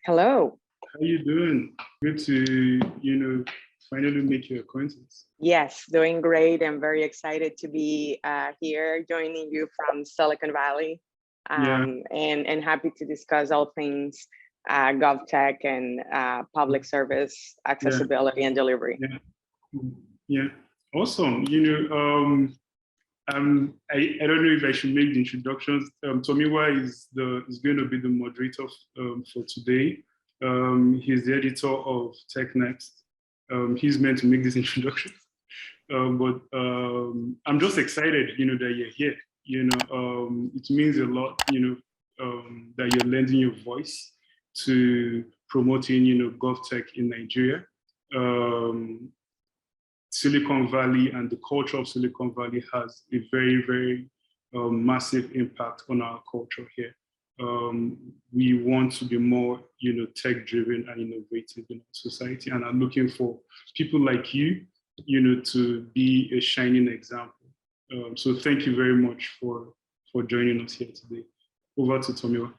Hello. How you doing? Good to, finally make your acquaintance. Yes, doing great. I'm very excited to be here joining you from Silicon Valley, and happy to discuss all things GovTech and public service accessibility and delivery. Yeah, awesome. I don't know if I should make the introductions. Tomiwa is going to be the moderator for today. He's the editor of TechNext. He's meant to make this introduction, but I'm just excited, that you're here. It means a lot, that you're lending your voice to promoting, GovTech in Nigeria. Silicon Valley and the culture of Silicon Valley has a very, very massive impact on our culture here. We want to be more, tech-driven and innovative in our society, and I'm looking for people like you, to be a shining example. So thank you very much for joining us here today. Over to Tomiwa.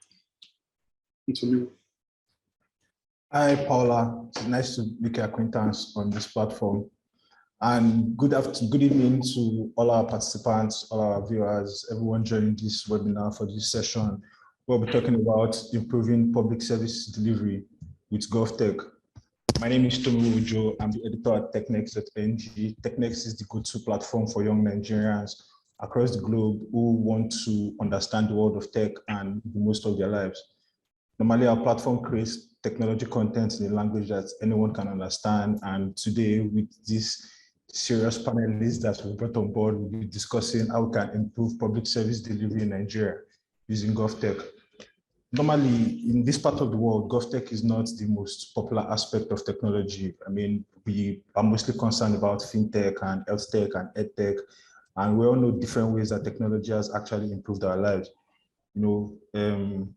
Hi, Paola. It's nice to make your acquaintance on this platform. And good evening to all our participants, all our viewers, everyone joining this webinar for this session. We'll be talking about improving public service delivery with GovTech. My name is Tomi Ujo. I'm the editor at TechNext.ng. TechNext is the go-to platform for young Nigerians across the globe who want to understand the world of tech and the most of their lives. Normally, our platform creates technology content in a language that anyone can understand. And today, with this serious panelists that we brought on board, we'll be discussing how we can improve public service delivery in Nigeria using GovTech. Normally, in this part of the world, GovTech is not the most popular aspect of technology. I mean, we are mostly concerned about fintech and health tech and edtech, and we all know different ways that technology has actually improved our lives. The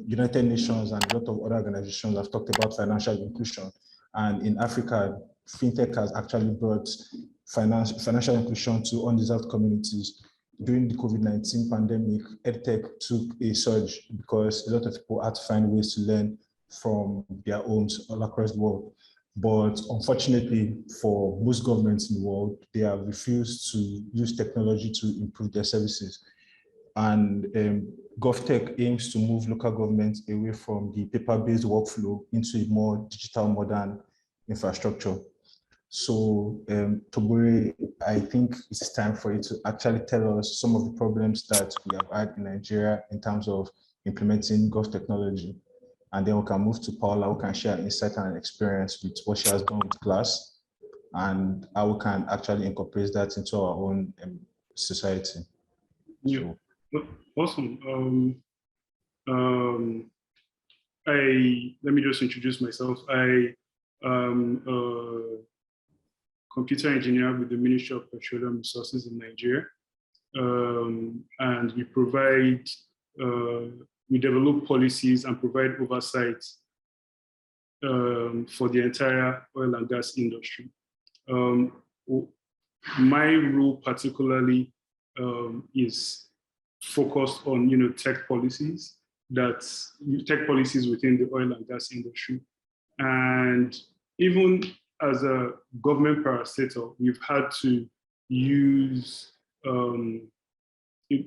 United Nations and a lot of other organizations have talked about financial inclusion, and in Africa, fintech has actually brought financial inclusion to undeserved communities. During the COVID-19 pandemic, EdTech took a surge because a lot of people had to find ways to learn from their homes all across the world. But unfortunately, for most governments in the world, they have refused to use technology to improve their services. And GovTech aims to move local governments away from the paper-based workflow into a more digital, modern infrastructure. So, Tobore, I think it's time for you to actually tell us some of the problems that we have had in Nigeria in terms of implementing Gov technology. And then we can move to Paola, who can share insight and experience with what she has done with class and how we can actually incorporate that into our own society. Yeah, awesome. Let me just introduce myself. I am a computer engineer with the Ministry of Petroleum Resources in Nigeria. And we develop policies and provide oversight for the entire oil and gas industry. My role particularly is focused on tech policies within the oil and gas industry. And even as a government parastatal, we've had to use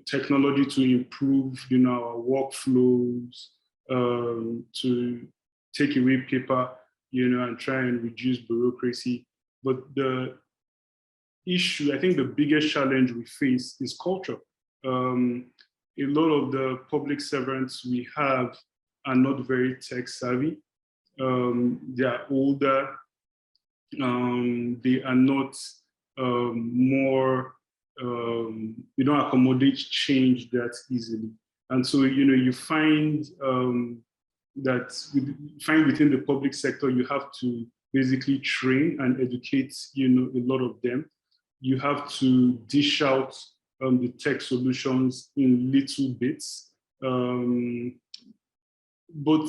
technology to improve our workflows, to take away paper, and try and reduce bureaucracy. But the issue, I think the biggest challenge we face is culture. A lot of the public servants we have are not very tech savvy. They are older. They are not they don't accommodate change that easily. And so, you find within the public sector, you have to basically train and educate, a lot of them. You have to dish out the tech solutions in little bits. But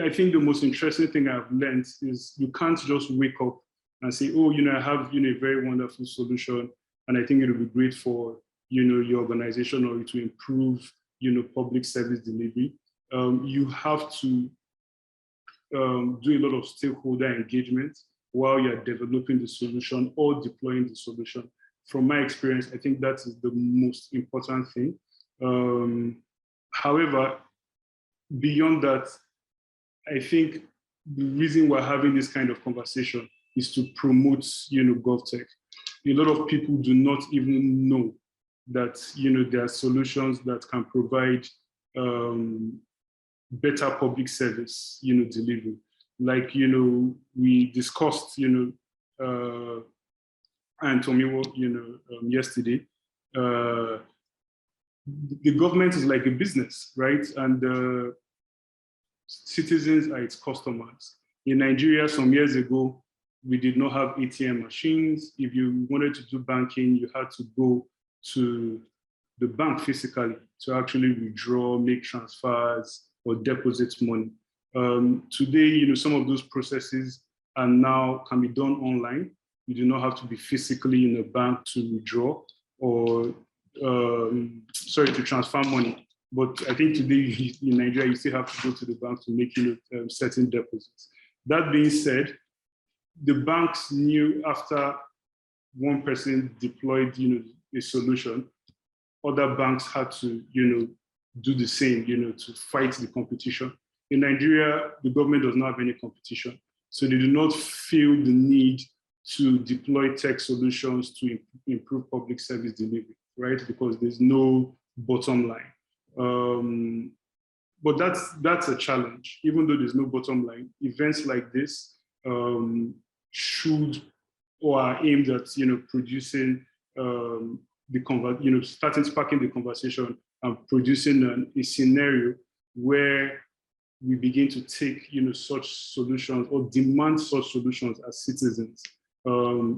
I think the most interesting thing I've learned is you can't just wake up and say, oh, I have a very wonderful solution, and I think it will be great for your organization or to improve public service delivery. you have to do a lot of stakeholder engagement while you're developing the solution or deploying the solution. From my experience, I think that is the most important thing. However, beyond that, I think the reason we're having this kind of conversation is to promote, GovTech. A lot of people do not even know that, there are solutions that can provide better public service, delivery. Like, we discussed, and Tomiwo, yesterday, the government is like a business, right? And citizens are its customers. In Nigeria, some years ago, we did not have ATM machines. If you wanted to do banking, you had to go to the bank physically to actually withdraw, make transfers, or deposit money. Today, some of those processes are now can be done online. You do not have to be physically in a bank to withdraw or, to transfer money. But I think today in Nigeria, you still have to go to the bank to make certain deposits. That being said, the banks knew after one person deployed, a solution, other banks had to, do the same, to fight the competition. In Nigeria, the government does not have any competition. So they do not feel the need to deploy tech solutions to improve public service delivery, right? Because there's no bottom line. But that's a challenge. Even though there's no bottom line, events like this should or are aimed at producing sparking the conversation and producing a scenario where we begin to take such solutions or demand such solutions as citizens,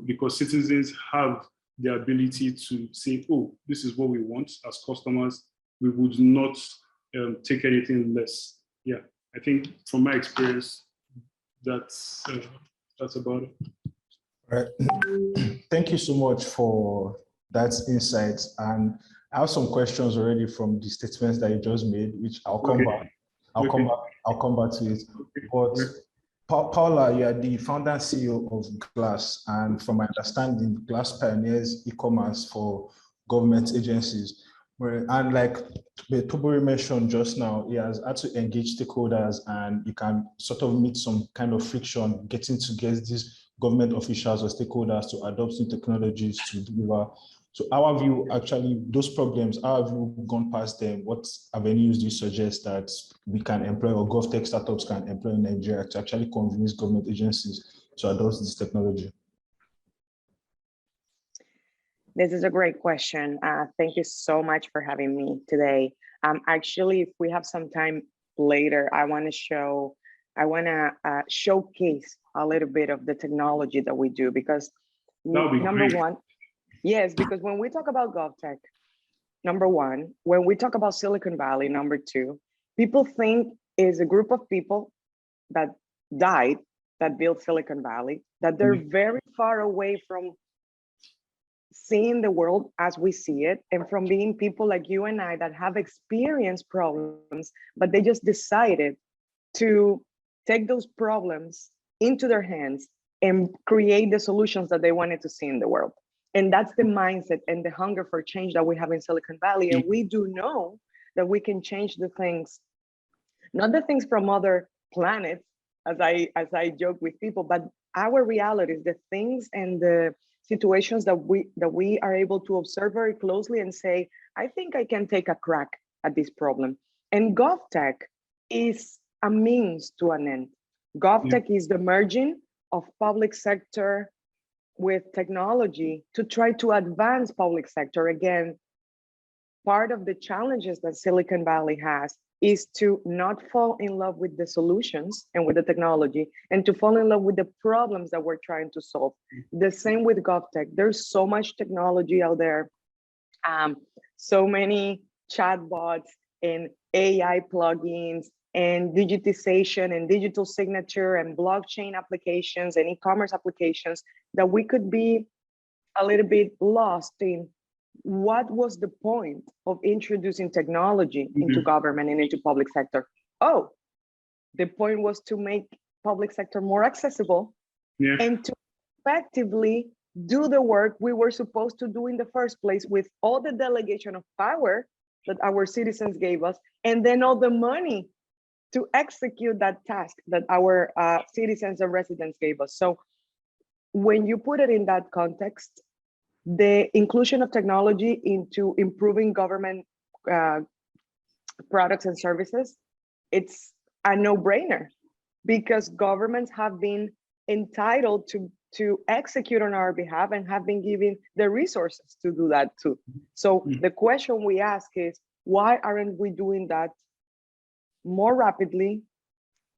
because citizens have the ability to say, oh, this is what we want as customers. We would not take anything less. Yeah, I think from my experience, that's about it. All right. Thank you so much for that insight. And I have some questions already from the statements that you just made, which I'll come back. I'll come back to it. But Paola, you are the founder and CEO of Glass, and from my understanding, Glass pioneers e-commerce for government agencies. And like Tobori mentioned just now, he has had to engage stakeholders, and you can sort of meet some kind of friction getting to get these government officials or stakeholders to adopt new technologies to deliver. So our view, actually, those problems, how have you gone past them? What avenues do you suggest that we can employ or GovTech startups can employ in Nigeria to actually convince government agencies to adopt this technology? This is a great question. Thank you so much for having me today. Actually, if we have some time later, I want to showcase a little bit of the technology that we do, because number one, yes, because when we talk about GovTech, number one, when we talk about Silicon Valley, number two, people think is a group of people that died, that built Silicon Valley, that they're very far away from seeing the world as we see it, and from being people like you and I that have experienced problems, but they just decided to take those problems into their hands and create the solutions that they wanted to see in the world. And that's the mindset and the hunger for change that we have in Silicon Valley. And we do know that we can change the things, not the things from other planets, as I joke with people, but our realities, the things and the situations that we are able to observe very closely and say, I think I can take a crack at this problem. And GovTech is a means to an end. GovTech is the merging of public sector with technology to try to advance public sector. Again, part of the challenges that Silicon Valley has is to not fall in love with the solutions and with the technology, and to fall in love with the problems that we're trying to solve. The same with GovTech. There's so much technology out there, so many chatbots and AI plugins and digitization and digital signature and blockchain applications and e-commerce applications that we could be a little bit lost in. What was the point of introducing technology into government and into public sector? oh, the point was to make public sector more accessible and to effectively do the work we were supposed to do in the first place with all the delegation of power that our citizens gave us, and then all the money to execute that task that our citizens and residents gave us. So when you put it in that context, the inclusion of technology into improving government products and services, it's a no-brainer, because governments have been entitled to execute on our behalf and have been given the resources to do that too. So the question we ask is, why aren't we doing that more rapidly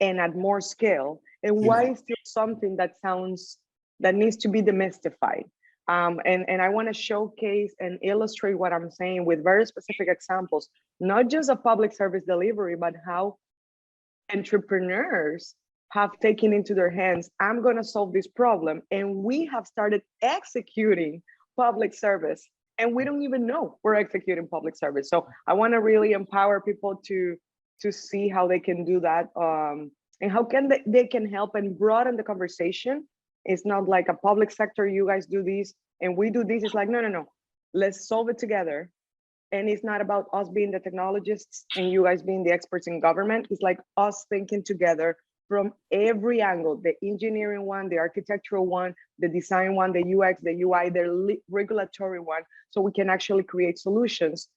and at more scale? And why is still something that needs to be demystified? And I want to showcase and illustrate what I'm saying with very specific examples, not just of public service delivery, but how entrepreneurs have taken into their hands, I'm going to solve this problem. And we have started executing public service, and we don't even know we're executing public service. So I want to really empower people to see how they can do that, and how can they can help and broaden the conversation. It's not like a public sector, you guys do this and we do this. It's like, no, let's solve it together. And it's not about us being the technologists and you guys being the experts in government. It's like us thinking together from every angle, the engineering one, the architectural one, the design one, the UX, the UI, the regulatory one, so we can actually create solutions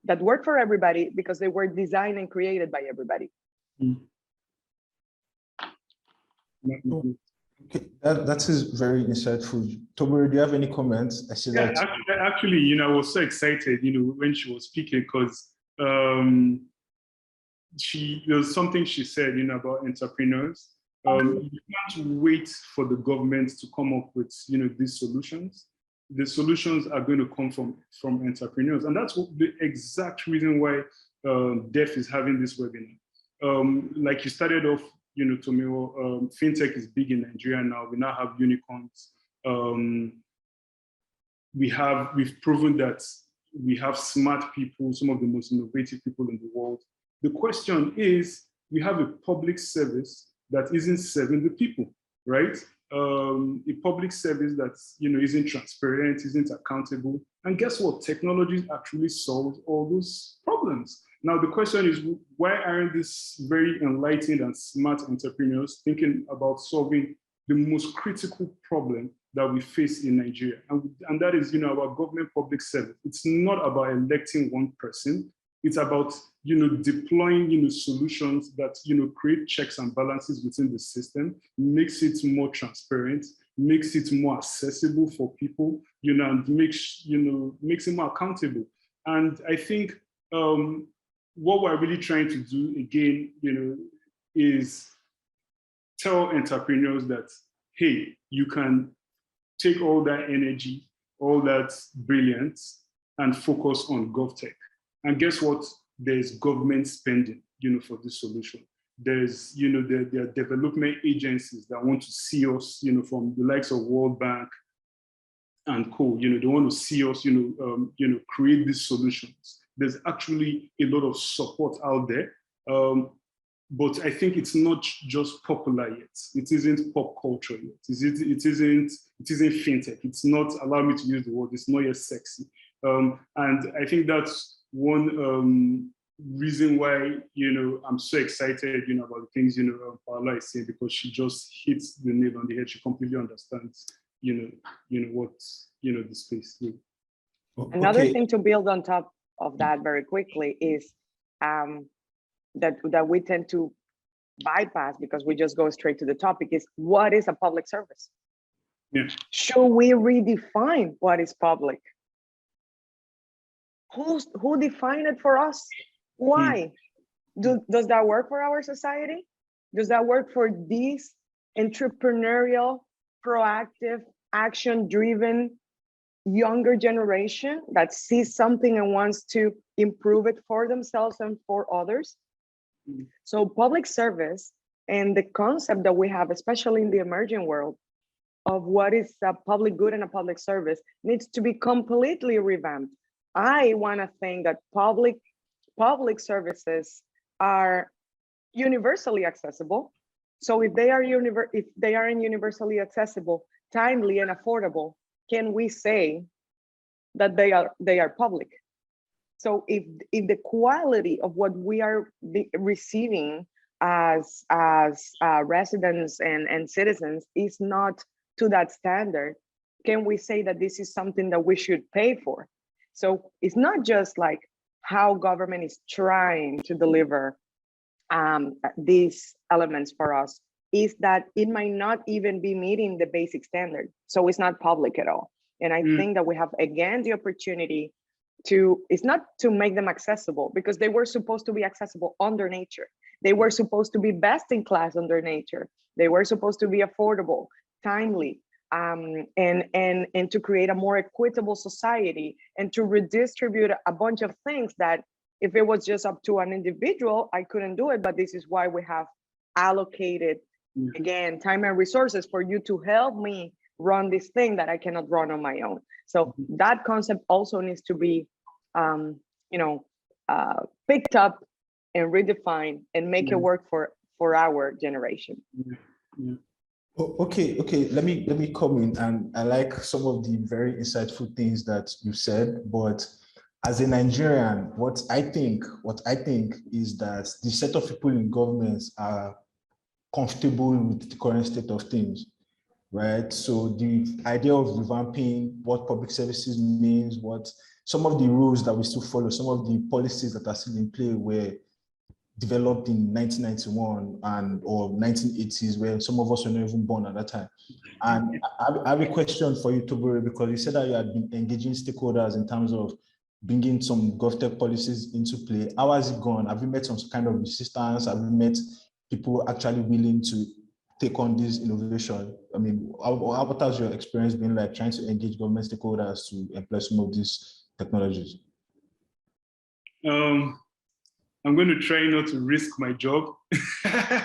that work for everybody because they were designed and created by everybody. Okay, that is very insightful. Tobori, do you have any comments? I see that. Actually, I was so excited, when she was speaking, because there was something she said, about entrepreneurs. You can't wait for the government to come up with, these solutions. The solutions are going to come from entrepreneurs, and that's the exact reason why DEF is having this webinar. Like you started off, Tomio, fintech is big in Nigeria now. We now have unicorns. We've proven that we have smart people, some of the most innovative people in the world. The question is, we have a public service that isn't serving the people, right? A public service that isn't transparent, isn't accountable. And guess what? Technology actually solves all those problems. Now, the question is, why aren't these very enlightened and smart entrepreneurs thinking about solving the most critical problem that we face in Nigeria? And that is, our government public service. It's not about electing one person. It's about, deploying, solutions that, create checks and balances within the system, makes it more transparent, makes it more accessible for people, and makes it more accountable. And I think, what we're really trying to do again, is tell entrepreneurs that, hey, you can take all that energy, all that brilliance, and focus on GovTech. And guess what? There's government spending, for this solution. There's, there are development agencies that want to see us, from the likes of World Bank and co. They want to see us, create these solutions. There's actually a lot of support out there, but I think it's not just popular yet. It isn't pop culture yet. It isn't fintech. It's not, allow me to use the word, it's not yet sexy. And I think that's one reason why I'm so excited about the things Paola is saying, because she just hits the nail on the head. She completely understands what the space is. Another thing to build on top of that very quickly is that we tend to bypass because we just go straight to the topic is, what is a public service? Yeah. Should we redefine what is public? Who defined it for us? Why? Does that work for our society? Does that work for this entrepreneurial, proactive, action-driven younger generation that sees something and wants to improve it for themselves and for others? So public service and the concept that we have, especially in the emerging world, of what is a public good and a public service needs to be completely revamped. I want to think that public services are universally accessible. So if they are universally accessible, timely and affordable, can we say that they are public? So if the quality of what we are receiving as residents and citizens is not to that standard, can we say that this is something that we should pay for? So it's not just like how government is trying to deliver these elements for us, is that it might not even be meeting the basic standard. So it's not public at all. And I think that we have, again, the opportunity to, it's not to make them accessible, because they were supposed to be accessible under nature. They were supposed to be best in class under nature. They were supposed to be affordable, timely, and to create a more equitable society, and to redistribute a bunch of things that if it was just up to an individual, I couldn't do it. But this is why we have allocated, again, time and resources for you to help me run this thing that I cannot run on my own. So that concept also needs to be, picked up and redefined and make it work for our generation. Okay, let me come in, and I like some of the very insightful things that you said, but as a Nigerian, what I think is that the set of people in governments are comfortable with the current state of things, right? So the idea of revamping what public services means, what some of the rules that we still follow, some of the policies that are still in play were developed in 1991 or 1980s, where some of us were not even born at that time. And I have a question for you, Tobore, because you said that you had been engaging stakeholders in terms of bringing some GovTech policies into play. How has it gone? Have you met some kind of resistance? Have you met people actually willing to take on this innovation? I mean, what has your experience been like trying to engage government stakeholders to employ some of these technologies? I'm going to try not to risk my job. But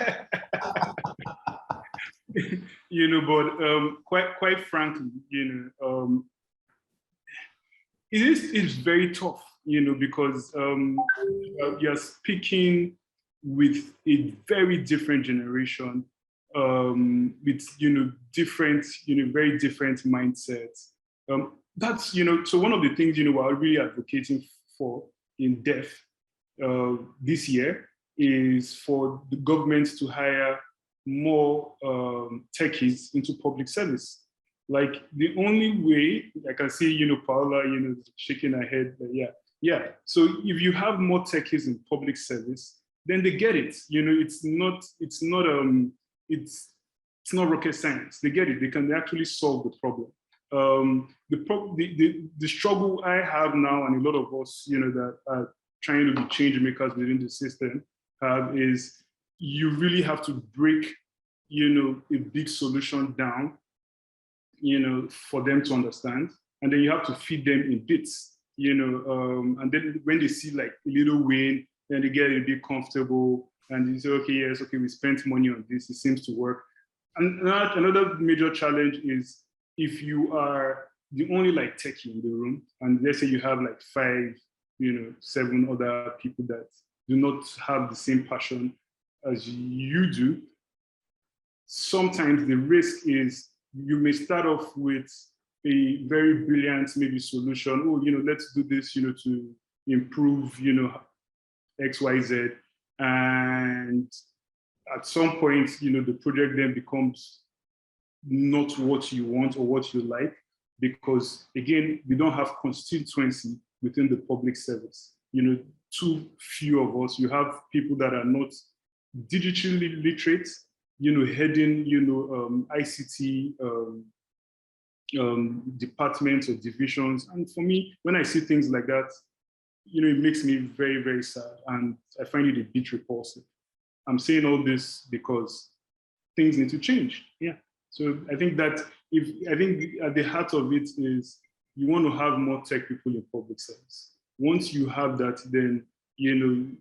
quite frankly, it's very tough, because you're speaking with a very different generation, with different, very different mindsets. That's so one of the things we're really advocating for in DEF this year is for the government to hire more techies into public service. Like the only way I can see, Paola, shaking her head, yeah. So if you have more techies in public service, then they get it. It's not rocket science. They get it. They can actually solve the problem. The struggle I have now, and a lot of us, that are trying to be change makers within the system, is you really have to break, a big solution down, for them to understand, and then you have to feed them in bits, and then when they see like a little win, then they get a bit comfortable, and they say, okay, yes, okay, we spent money on this, it seems to work. And another major challenge is if you are the only like techie in the room, and let's say you have like 5, 7 other people that do not have the same passion as you do, sometimes the risk is you may start off with a very brilliant maybe solution. Oh, let's do this, to improve, X, Y, Z. And at some point, the project then becomes not what you want or what you like, because again, we don't have constituency within the public service. Too few of us. You have people that are not digitally literate, heading, ICT departments or divisions. And for me, when I see things like that, it makes me very, very sad. And I find it a bit repulsive. I'm saying all this because things need to change. Yeah. So I think that at the heart of it is you want to have more tech people in public service. Once you have that, then, you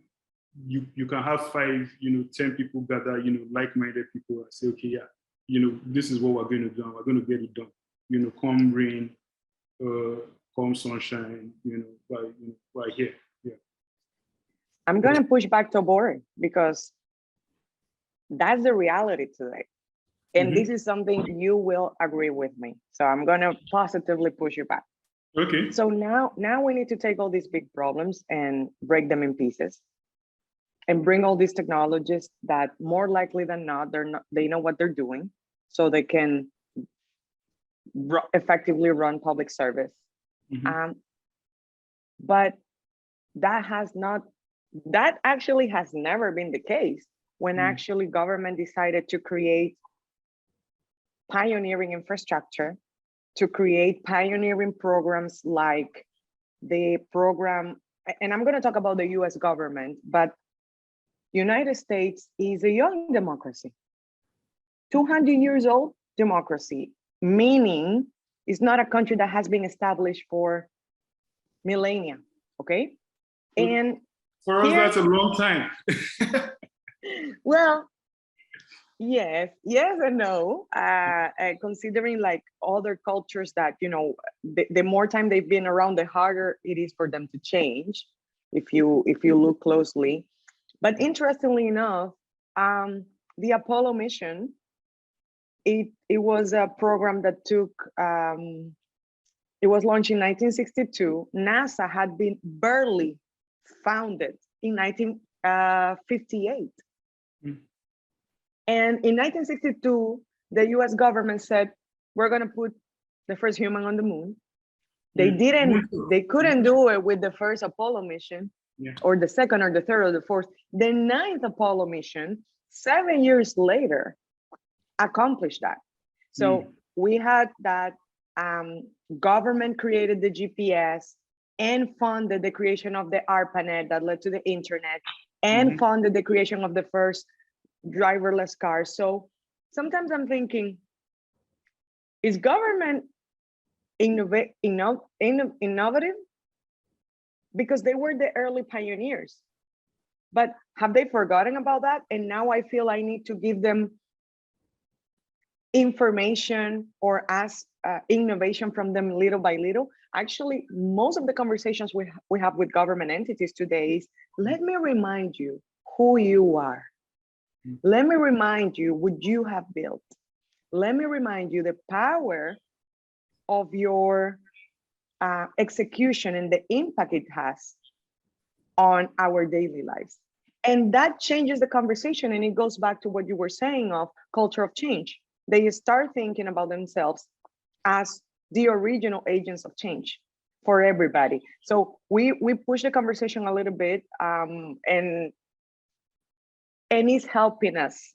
can have 5, 10 people gather, like-minded people and say, okay, yeah, this is what we're going to do, and we're going to get it done. Come rain, come sunshine, we're here. Yeah. I'm going to push back to Tobore, because That's the reality today. And this is something you will agree with me. So I'm going to positively push you back. Okay. So now we need to take all these big problems and break them in pieces and bring all these technologies that more likely than not, they know what they're doing, so they can effectively run public service. But that actually has never been the case when actually government decided to create pioneering infrastructure, to create pioneering programs like the program, and I'm going to talk about the US government, but United States is a young democracy, 200 years old democracy, meaning it's not a country that has been established for millennia, okay? And for us, that's a long time. Well, yes and no. Considering like other cultures that, you know, the more time they've been around, the harder it is for them to change, if you look closely. But interestingly enough, the Apollo mission, it was a program that took, it was launched in 1962. NASA had been barely founded in 1958. And in 1962, the US government said, we're going to put the first human on the moon. They couldn't do it with the first Apollo mission, or the second or the third or the fourth. The ninth Apollo mission, 7 years later, accomplished that. So we had that government created the GPS and funded the creation of the ARPANET that led to the internet, and funded the creation of the first driverless cars. So sometimes I'm thinking, is government innovative? Because they were the early pioneers, but have they forgotten about that? And now I feel I need to give them information or ask innovation from them little by little. Actually, most of the conversations we have with government entities today is, let me remind you who you are. Let me remind you what you have built. Let me remind you the power of your execution and the impact it has on our daily lives. And that changes the conversation, and it goes back to what you were saying of culture of change. They start thinking about themselves as the original agents of change for everybody. So we push the conversation a little bit, and it's helping us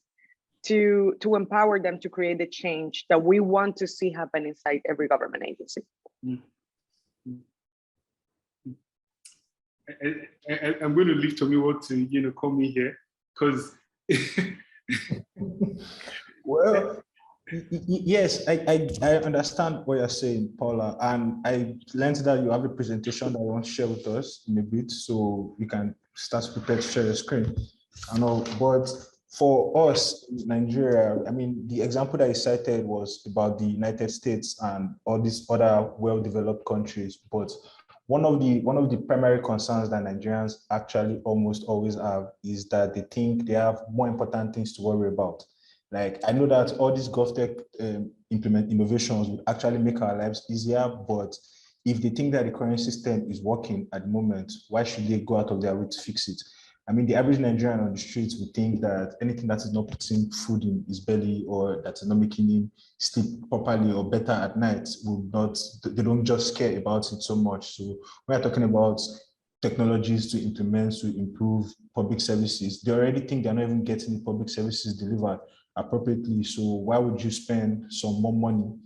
to empower them to create the change that we want to see happen inside every government agency. I'm going to leave Tomiwa to call me here, because well, yes, I understand what you're saying, Paula, and I learned that you have a presentation that you want to share with us in a bit, so you can start to prepare to share your screen. I know, but for us in Nigeria, I mean, the example that you cited was about the United States and all these other well-developed countries, but one of the primary concerns that Nigerians actually almost always have is that they think they have more important things to worry about. Like, I know that all these GovTech implement innovations would actually make our lives easier, but if they think that the current system is working at the moment, why should they go out of their way to fix it? I mean, the average Nigerian on the streets would think that anything that is not putting food in his belly, or that's not making him sleep properly or better at night, they don't just care about it so much. So we're talking about technologies to implement to improve public services. They already think they're not even getting the public services delivered appropriately. So why would you spend some more money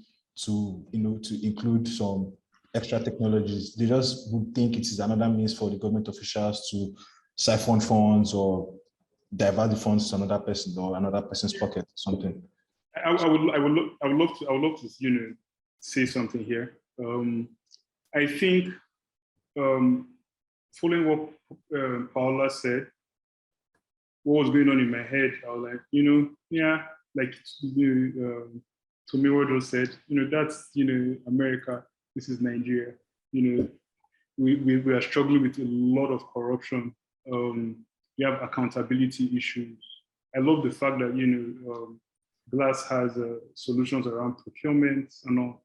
to include some extra technologies? They just would think it is another means for the government officials to siphon funds or divert the funds to another person or another person's pocket or something. I would love to say something here. I think following what Paola said, what was going on in my head, I was like, like Tomiwa just said, that's America, this is Nigeria. We are struggling with a lot of corruption. We have accountability issues. I love the fact that, GLASS has solutions around procurement and all.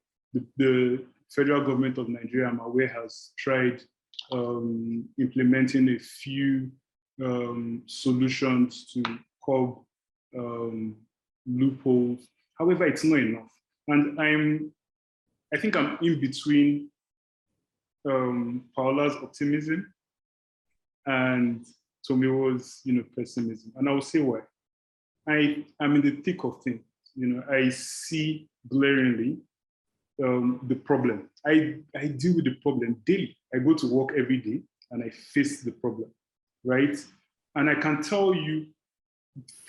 The federal government of Nigeria, I'm aware, has tried implementing a few solutions to curb loopholes. However, it's not enough. And I think I'm in between Paola's optimism and Tomiwo's, pessimism. And I will say why. I'm in the thick of things. I see glaringly the problem. I deal with the problem daily. I go to work every day and I face the problem, right? And I can tell you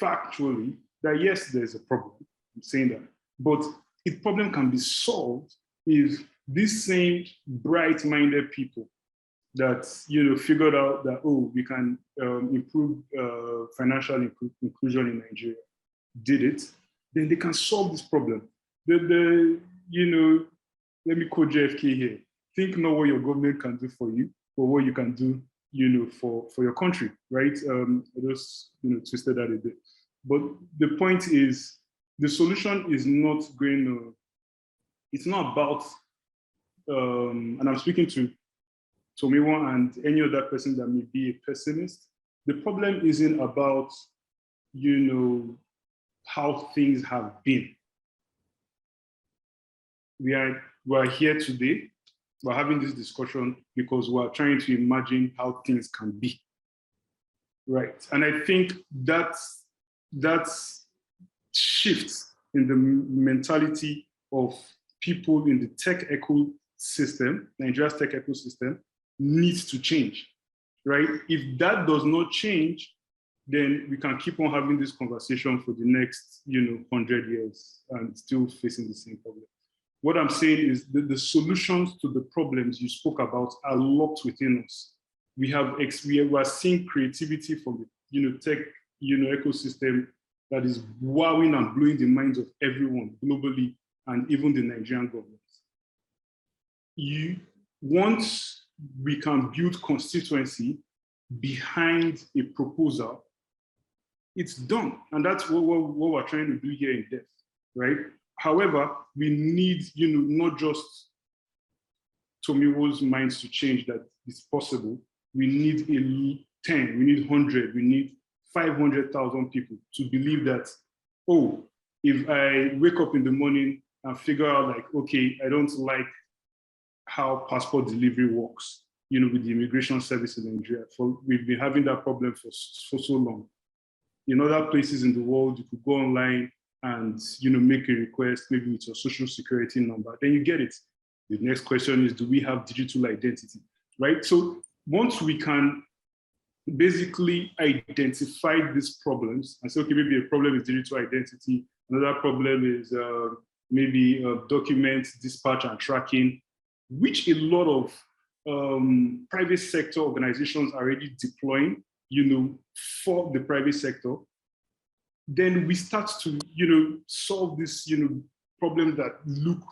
factually that yes, there's a problem. I'm saying that. But the problem can be solved if these same bright-minded people that figured out that, oh, we can improve financial inclusion in Nigeria did it, then they can solve this problem. Let me quote JFK here. Think not what your government can do for you, but what you can do, for your country, right? I just, twisted that a bit. But the point is, the solution is not going to, it's not about, and I'm speaking to Tomiwa and any other person that may be a pessimist. The problem isn't about, how things have been. We're here today. We're having this discussion because we're trying to imagine how things can be, right? And I think that's shifts in the mentality of people in the tech ecosystem, Nigeria's tech ecosystem, needs to change, right? If that does not change, then we can keep on having this conversation for the next, 100 years and still facing the same problem. What I'm saying is that the solutions to the problems you spoke about are locked within us. We are seeing creativity from the, tech, ecosystem that is wowing and blowing the minds of everyone globally and even the Nigerian government. Once we can build constituency behind a proposal, it's done. And that's what we're trying to do here in depth, right? However, we need, not just Tomiwo's minds to change that it's possible. We need 10, we need 100, we need 500,000 people to believe that, oh, if I wake up in the morning and figure out like, okay, I don't like how passport delivery works, with the immigration service in Nigeria. We've been having that problem for so long. In other places in the world, you could go online and make a request, maybe with your social security number, then you get it. The next question is, do we have digital identity, right? So once we can basically identify these problems and say, okay, maybe a problem is digital identity, another problem is maybe document dispatch and tracking, which a lot of private sector organizations are already deploying, for the private sector, then we start to, solve this, problem that look,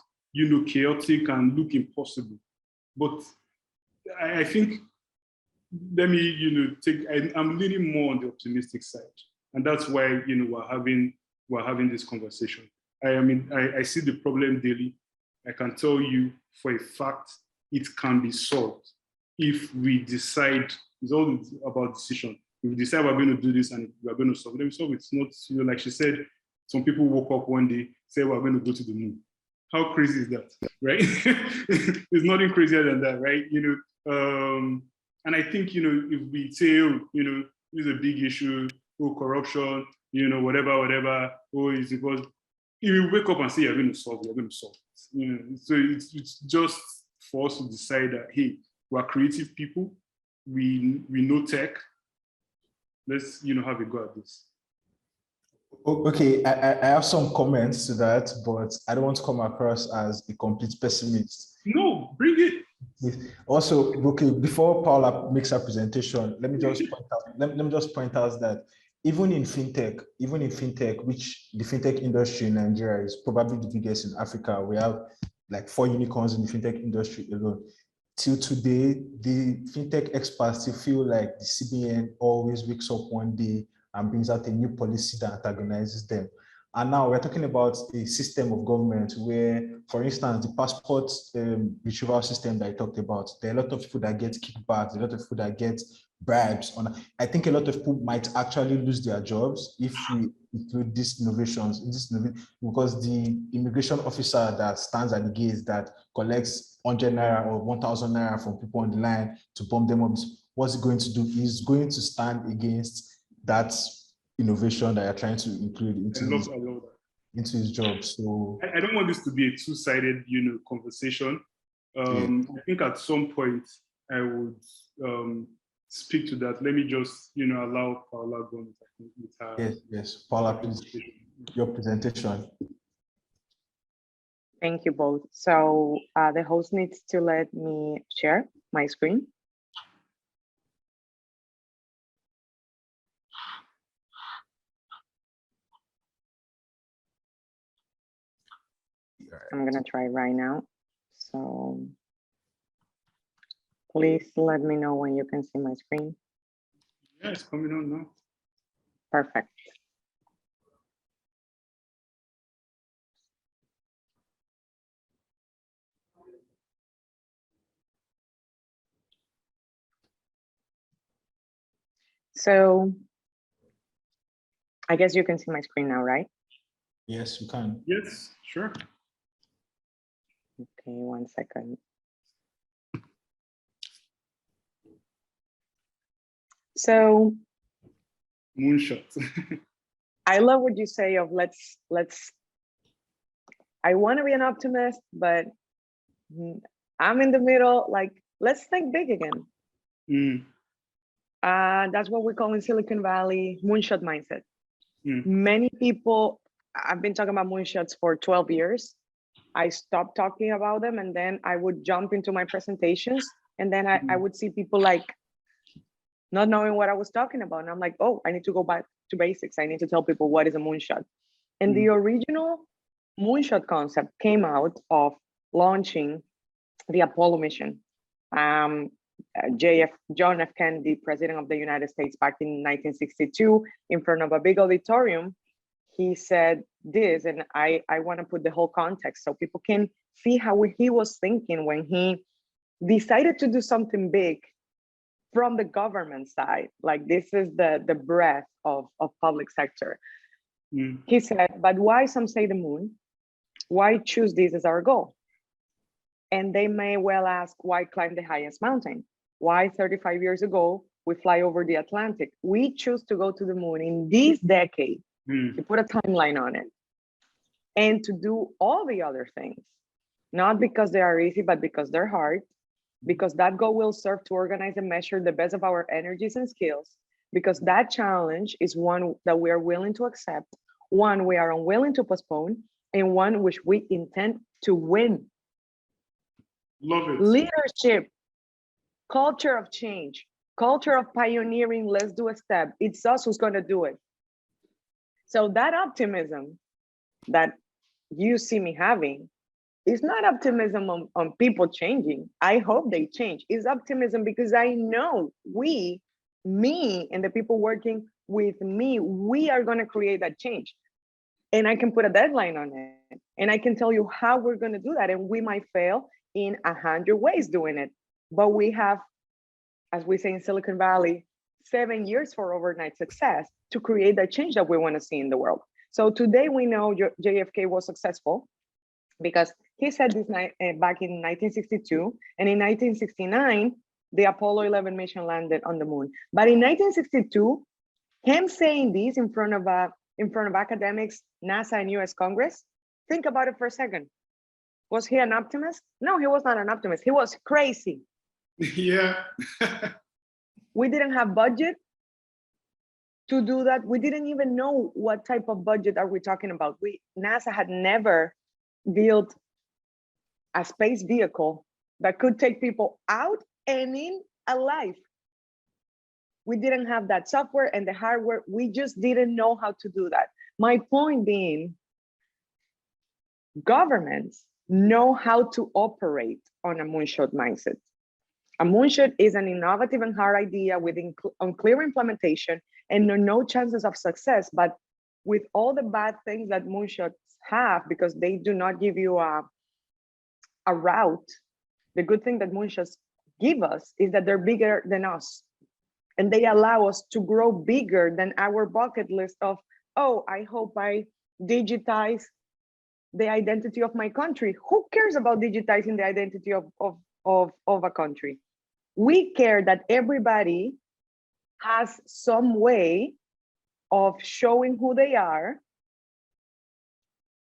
chaotic and look impossible. But I think, let me, I'm leaning more on the optimistic side. And that's why, we're having this conversation. I see the problem daily. I can tell you for a fact, it can be solved if we decide. It's all about decision. If we decide we're going to do this and we're going to solve it, so it's not, like she said, some people woke up one day, say we're going to go to the moon. How crazy is that, right? There's nothing crazier than that, right? And I think, if we say, oh, this is a big issue, oh, corruption, whatever, oh, it's because if you wake up and say you're going to solve it, you're going to solve it. So it's just for us to decide that, hey, we're creative people, we know tech, let's have a go at this. Okay, I have some comments to that, but I don't want to come across as a complete pessimist. No, bring it. Also, okay, before Paola makes her presentation, let me just point out that even in fintech, which the fintech industry in Nigeria is probably the biggest in Africa, we have like 4 unicorns in the fintech industry alone. Till today, the fintech experts still feel like the CBN always wakes up one day and brings out a new policy that antagonizes them. And now we're talking about a system of government where, for instance, the passport retrieval system that I talked about, there are a lot of people that get kickbacks, a lot of people that get bribes. I think a lot of people might actually lose their jobs if we include these innovations, because the immigration officer that stands at the gate that collects 100 naira or 1,000 naira from people on the line to bomb them up, what's he going to do? He's going to stand against that innovation that you're trying to include into his job. So I don't want this to be a two-sided, conversation. I think at some point I would speak to that. Let me just, allow Paola go with her. Yes. Paola, please, your presentation. Thank you both. So the host needs to let me share my screen. I'm gonna try right now. So please let me know when you can see my screen. Yeah, it's coming on now. Perfect. So I guess you can see my screen now, right? Yes, you can. Yes, sure. Okay, 1 second. So Moonshot. I love what you say of let's I want to be an optimist, but I'm in the middle, like, let's think big again. That's what we call in Silicon Valley moonshot mindset. Many people, I've been talking about moonshots for 12 years. I stopped talking about them, and then I would jump into my presentations, and then I would see people like not knowing what I was talking about. And I'm like, oh, I need to go back to basics. I need to tell people what is a moonshot. And the original moonshot concept came out of launching the Apollo mission. John F. Kennedy, President of the United States, back in 1962, in front of a big auditorium, he said this, and I want to put the whole context so people can see how he was thinking when he decided to do something big from the government side. Like, this is the breadth of public sector. He said, but why some say the moon? Why choose this as our goal? And they may well ask, why climb the highest mountain? Why 35 years ago, we fly over the Atlantic? We choose to go to the moon in this decade, to put a timeline on it, and to do all the other things, not because they are easy, but because they're hard, because that goal will serve to organize and measure the best of our energies and skills, because that challenge is one that we are willing to accept, one we are unwilling to postpone, and one which we intend to win. Love it. Leadership, culture of change, culture of pioneering, let's do a step. It's us who's going to do it. So that optimism that you see me having is not optimism on people changing. I hope they change. It's optimism because I know me and the people working with me, we are going to create that change. And I can put a deadline on it. And I can tell you how we're going to do that. And we might fail in 100 ways doing it. But we have, as we say in Silicon Valley, 7 years for overnight success to create that change that we want to see in the world. So today we know JFK was successful because he said this back in 1962, and in 1969, the Apollo 11 mission landed on the moon. But in 1962, him saying this in front of academics, NASA, and US Congress, think about it for a second. Was he an optimist? No, he was not an optimist. He was crazy. Yeah. We didn't have budget to do that. We didn't even know what type of budget are we talking about. NASA had never built a space vehicle that could take people out and in alive. We didn't have that software and the hardware. We just didn't know how to do that. My point being, governments know how to operate on a moonshot mindset. A moonshot is an innovative and hard idea with unclear implementation and no chances of success. But with all the bad things that moonshots have, because they do not give you a route, the good thing that moonshots give us is that they're bigger than us. And they allow us to grow bigger than our bucket list of, oh, I hope I digitize the identity of my country. Who cares about digitizing the identity of a country? We care that everybody has some way of showing who they are,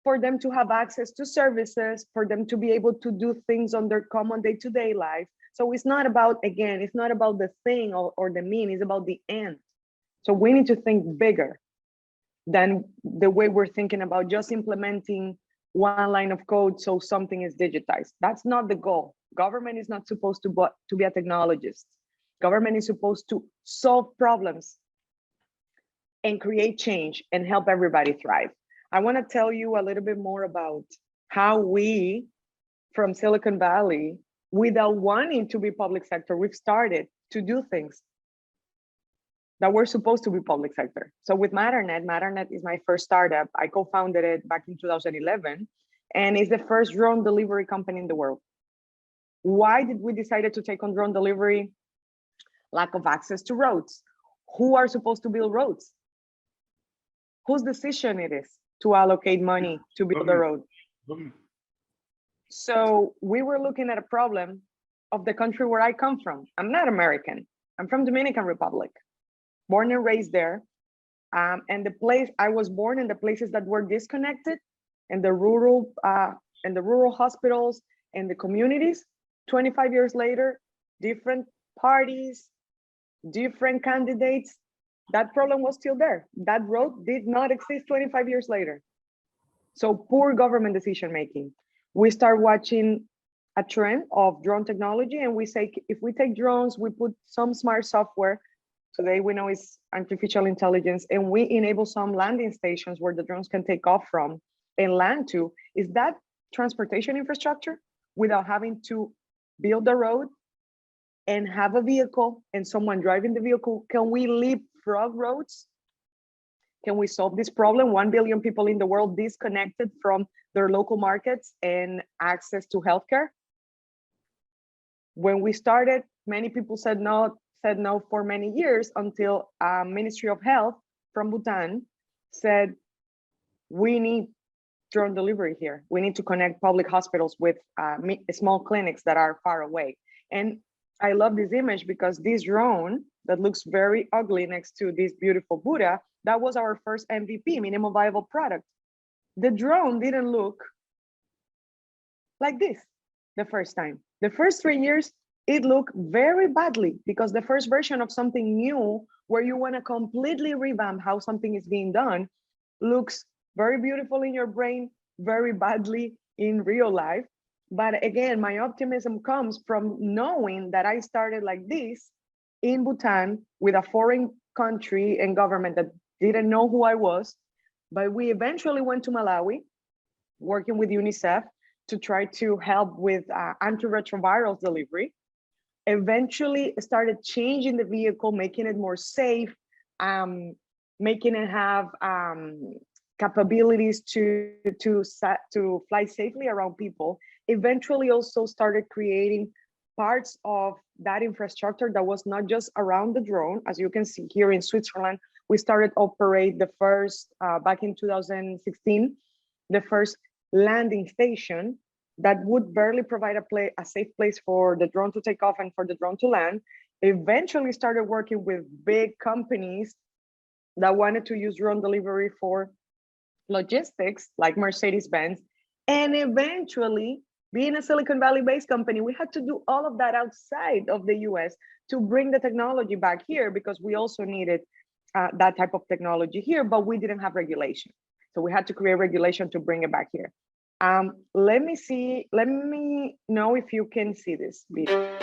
for them to have access to services, for them to be able to do things on their common day-to-day life. So it's not about, again, it's not about the thing or the mean, it's about the end. So we need to think bigger than the way we're thinking about just implementing one line of code so something is digitized. That's not the goal. Government is not supposed to be a technologist. Government is supposed to solve problems and create change and help everybody thrive. I want to tell you a little bit more about how we, from Silicon Valley, without wanting to be public sector, we've started to do things that were supposed to be public sector. So with Matternet is my first startup. I co-founded it back in 2011, and it's the first drone delivery company in the world. Why did we decide to take on drone delivery? Lack of access to roads. Who are supposed to build roads? Whose decision it is to allocate money to build a road? So we were looking at a problem of the country where I come from. I'm not American. I'm from Dominican Republic, born and raised there. And the place I was born in, the places that were disconnected, and the rural hospitals and the communities. 25 years later, different parties, different candidates. That problem was still there. That road did not exist 25 years later. So poor government decision making. We start watching a trend of drone technology, and we say, if we take drones, we put some smart software, today we know it's artificial intelligence, and we enable some landing stations where the drones can take off from and land to. Is that transportation infrastructure without having to build the road and have a vehicle and someone driving the vehicle? Can we leapfrog roads? Can we solve this problem? 1 billion people in the world disconnected from their local markets and access to healthcare. When we started, many people said no for many years, until Ministry of Health from Bhutan said, we need drone delivery here. We need to connect public hospitals with small clinics that are far away. And I love this image because this drone that looks very ugly next to this beautiful Buddha, that was our first MVP, minimum viable product. The drone didn't look like this the first time. The first 3 years, it looked very badly, because the first version of something new, where you want to completely revamp how something is being done, looks very beautiful in your brain, very badly in real life. But again, my optimism comes from knowing that I started like this in Bhutan with a foreign country and government that didn't know who I was. But we eventually went to Malawi, working with UNICEF to try to help with antiretroviral delivery. Eventually started changing the vehicle, making it more safe, making it have capabilities to fly safely around people. Eventually also started creating parts of that infrastructure that was not just around the drone. As you can see here in Switzerland, we started operate the first, back in 2016, the first landing station that would barely provide a safe place for the drone to take off and for the drone to land. Eventually started working with big companies that wanted to use drone delivery for logistics, like Mercedes-Benz. And eventually, being a Silicon Valley-based company, we had to do all of that outside of the US to bring the technology back here, because we also needed that type of technology here, but we didn't have regulation. So we had to create regulation to bring it back here. Let me know if you can see this video.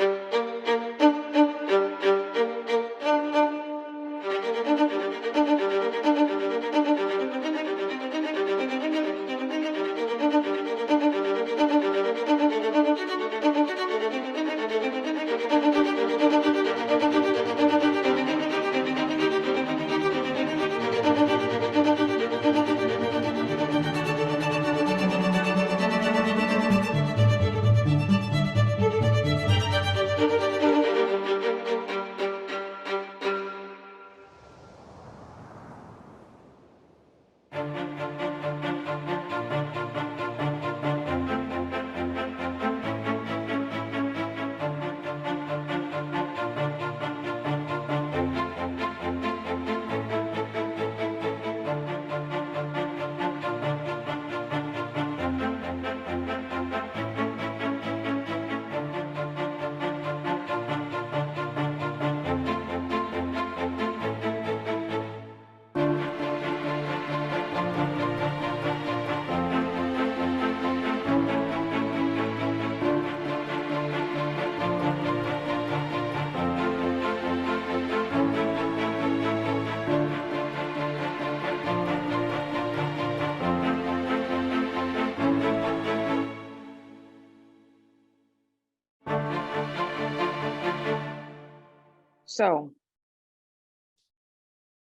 So,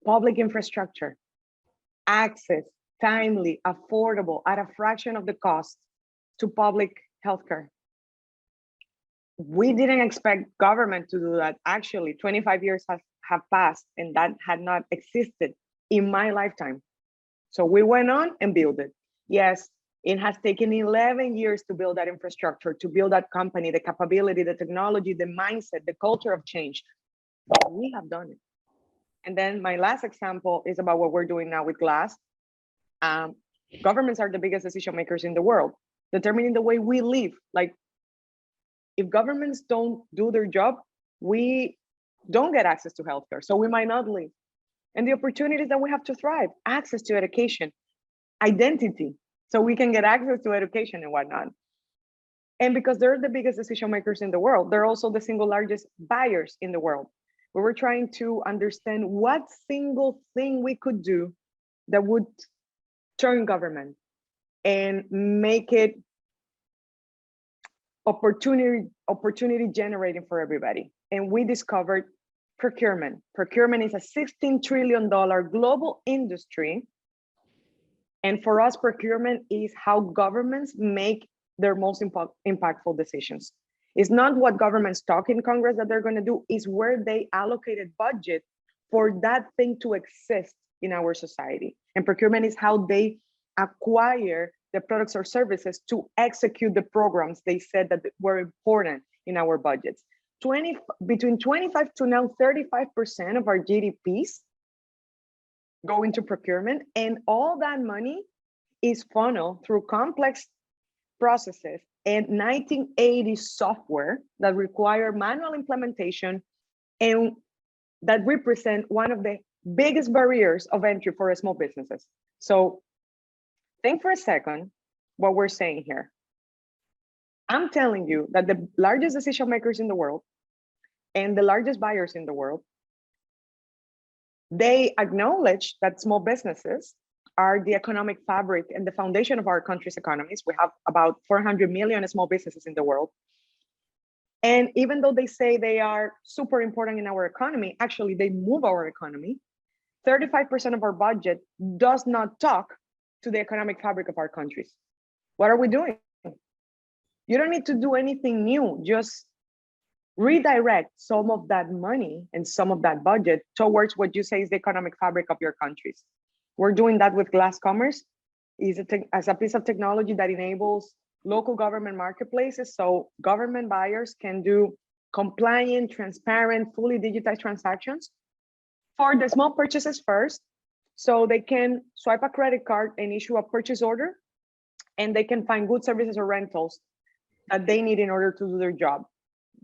public infrastructure, access, timely, affordable, at a fraction of the cost to public healthcare. We didn't expect government to do that. Actually, 25 years have passed and that had not existed in my lifetime. So we went on and built it. Yes, it has taken 11 years to build that infrastructure, to build that company, the capability, the technology, the mindset, the culture of change. But we have done it. And then my last example is about what we're doing now with glass. Governments are the biggest decision makers in the world, determining the way we live. Like, if governments don't do their job, we don't get access to healthcare, so we might not live. And the opportunities that we have to thrive, access to education, identity, so we can get access to education and whatnot. And because they're the biggest decision makers in the world, they're also the single largest buyers in the world. We were trying to understand what single thing we could do that would turn government and make it opportunity generating for everybody. And we discovered procurement. Procurement is a $16 trillion global industry. And for us, procurement is how governments make their most impactful decisions. It's not what governments talk in Congress that they're going to do, it's where they allocated budget for that thing to exist in our society. And procurement is how they acquire the products or services to execute the programs they said that were important in our budgets. Between 25 to now 35% of our GDPs go into procurement, and all that money is funneled through complex processes and 1980 software that require manual implementation and that represent one of the biggest barriers of entry for small businesses. So think for a second what we're saying here. I'm telling you that the largest decision makers in the world and the largest buyers in the world, they acknowledge that small businesses are the economic fabric and the foundation of our country's economies. We have about 400 million small businesses in the world. And even though they say they are super important in our economy, actually they move our economy. 35% of our budget does not talk to the economic fabric of our countries. What are we doing? You don't need to do anything new, just redirect some of that money and some of that budget towards what you say is the economic fabric of your countries. We're doing that with Glass Commerce as a piece of technology that enables local government marketplaces, so government buyers can do compliant, transparent, fully digitized transactions for the small purchases first, so they can swipe a credit card and issue a purchase order, and they can find goods, services, or rentals that they need in order to do their job.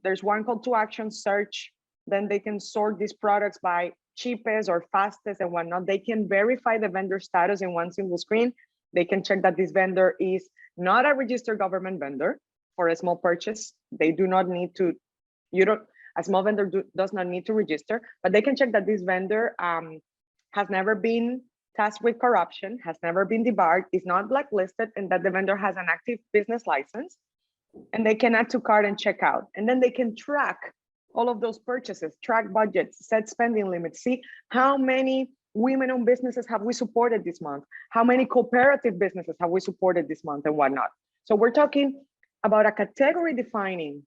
There's one call to action, search, then they can sort these products by cheapest or fastest and whatnot. They can verify the vendor status in one single screen. They can check that this vendor is not a registered government vendor for a small purchase. They do not need to, a small vendor does not need to register, but they can check that this vendor has never been tasked with corruption, has never been debarred, is not blacklisted, and that the vendor has an active business license. And they can add to cart and check out. And then they can track all of those purchases, track budgets, set spending limits, see how many women-owned businesses have we supported this month, how many cooperative businesses have we supported this month, and whatnot. So we're talking about a category-defining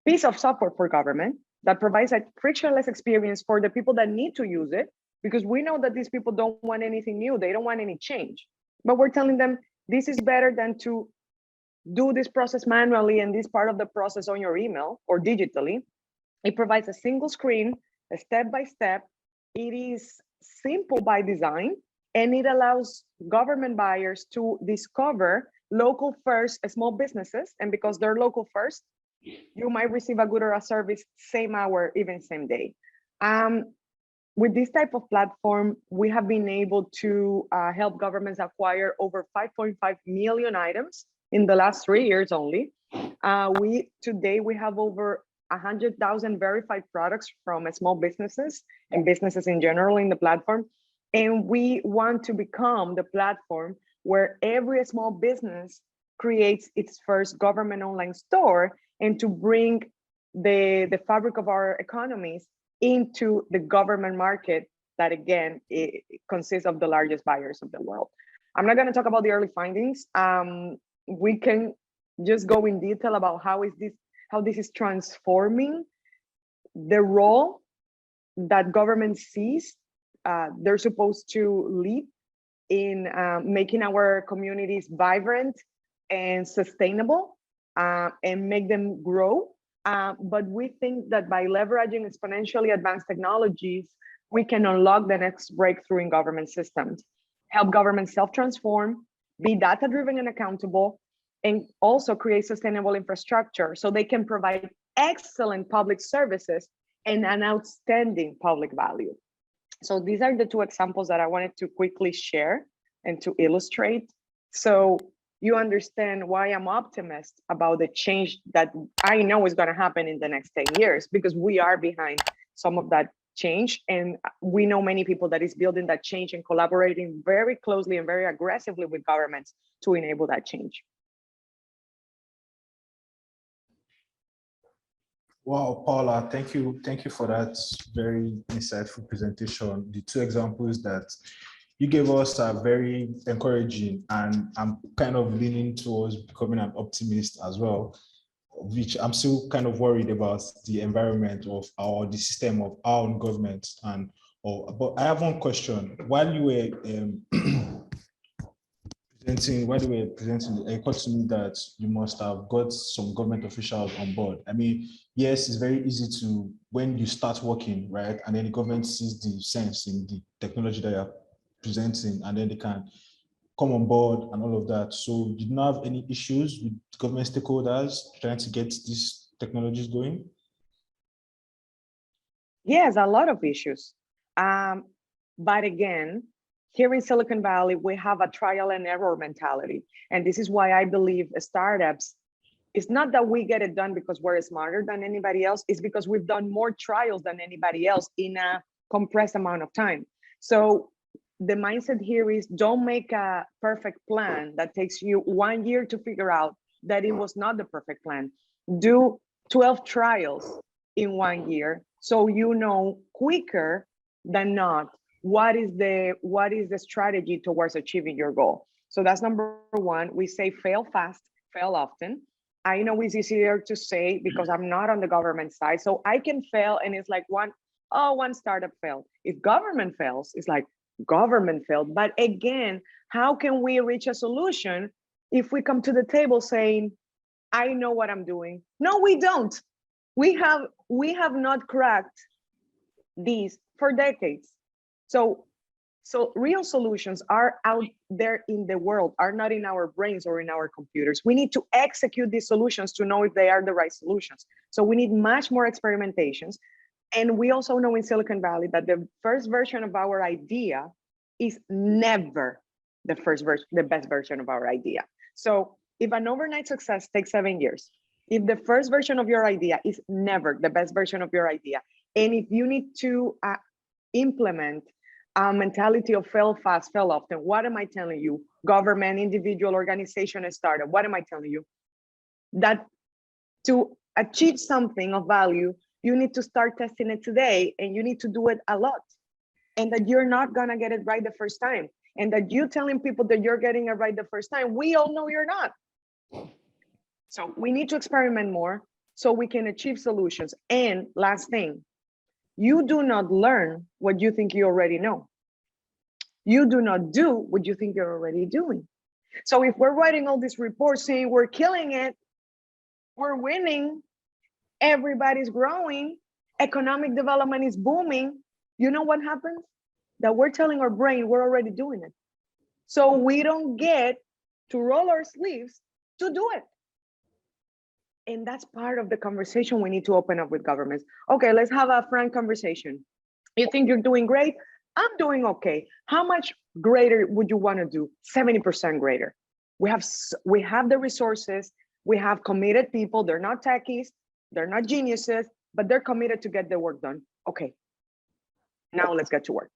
piece of software for government that provides a frictionless experience for the people that need to use it, because we know that these people don't want anything new, they don't want any change. But we're telling them this is better than to do this process manually and this part of the process on your email or digitally. It provides a single screen, a step-by-step. It is simple by design, and it allows government buyers to discover local first small businesses. And because they're local first, you might receive a good or a service same hour, even same day. With this type of platform, we have been able to help governments acquire over 5.5 million items in the last 3 years only. Today we have over 100,000 verified products from small businesses and businesses in general in the platform. And we want to become the platform where every small business creates its first government online store, and to bring the fabric of our economies into the government market that, again, it consists of the largest buyers of the world. I'm not going to talk about the early findings. We can just go in detail about how this is transforming the role that government sees they're supposed to lead in making our communities vibrant and sustainable and make them grow. But we think that by leveraging exponentially advanced technologies, we can unlock the next breakthrough in government systems, help government self-transform, be data-driven and accountable, and also create sustainable infrastructure so they can provide excellent public services and an outstanding public value. So these are the two examples that I wanted to quickly share and to illustrate. So you understand why I'm optimist about the change that I know is going to happen in the next 10 years, because we are behind some of that change. And we know many people that is building that change and collaborating very closely and very aggressively with governments to enable that change. Wow, Paula, thank you for that very insightful presentation. The two examples that you gave us are very encouraging, and I'm kind of leaning towards becoming an optimist as well, which I'm still kind of worried about the environment of the system of our own government. But I have one question. While you were presenting, it occurred to me that you must have got some government officials on board. I mean, yes, it's very easy to, when you start working, right, and then the government sees the sense in the technology that you're presenting, and then they can come on board and all of that. So you did not have any issues with government stakeholders trying to get these technologies going? Yes, a lot of issues. But again, here in Silicon Valley, we have a trial and error mentality. And this is why I believe startups, it's not that we get it done because we're smarter than anybody else, it's because we've done more trials than anybody else in a compressed amount of time. So the mindset here is, don't make a perfect plan that takes you 1 year to figure out that it was not the perfect plan. Do 12 trials in 1 year, so you know quicker than not what is the strategy towards achieving your goal. So that's number one. We say fail fast, fail often. I know it's easier to say because I'm not on the government side, so I can fail and it's like one startup failed. If government fails, it's like government failed. But again, how can we reach a solution if we come to the table saying, I know what I'm doing? No, we don't. We have not cracked these for decades. So real solutions are out there in the world, are not in our brains or in our computers. We need to execute these solutions to know if they are the right solutions. So we need much more experimentations. And we also know in Silicon Valley that the first version of our idea is never the best version of our idea. So if an overnight success takes 7 years, if the first version of your idea is never the best version of your idea, and if you need to implement a mentality of fail fast, fail often, what am I telling you? Government, individual, organization, and startup, what am I telling you? That to achieve something of value, you need to start testing it today, and you need to do it a lot. And that you're not gonna get it right the first time. And that you telling people that you're getting it right the first time, we all know you're not. So we need to experiment more so we can achieve solutions. And last thing, you do not learn what you think you already know. You do not do what you think you're already doing. So if we're writing all these reports saying we're killing it, we're winning, everybody's growing, economic development is booming, you know what happens? That we're telling our brain we're already doing it. So we don't get to roll our sleeves to do it. And that's part of the conversation we need to open up with governments. Okay, let's have a frank conversation. You think you're doing great? I'm doing okay. How much greater would you want to do? 70% greater. We have the resources. We have committed people. They're not techies. They're not geniuses, but they're committed to get the work done. Okay, now let's get to work.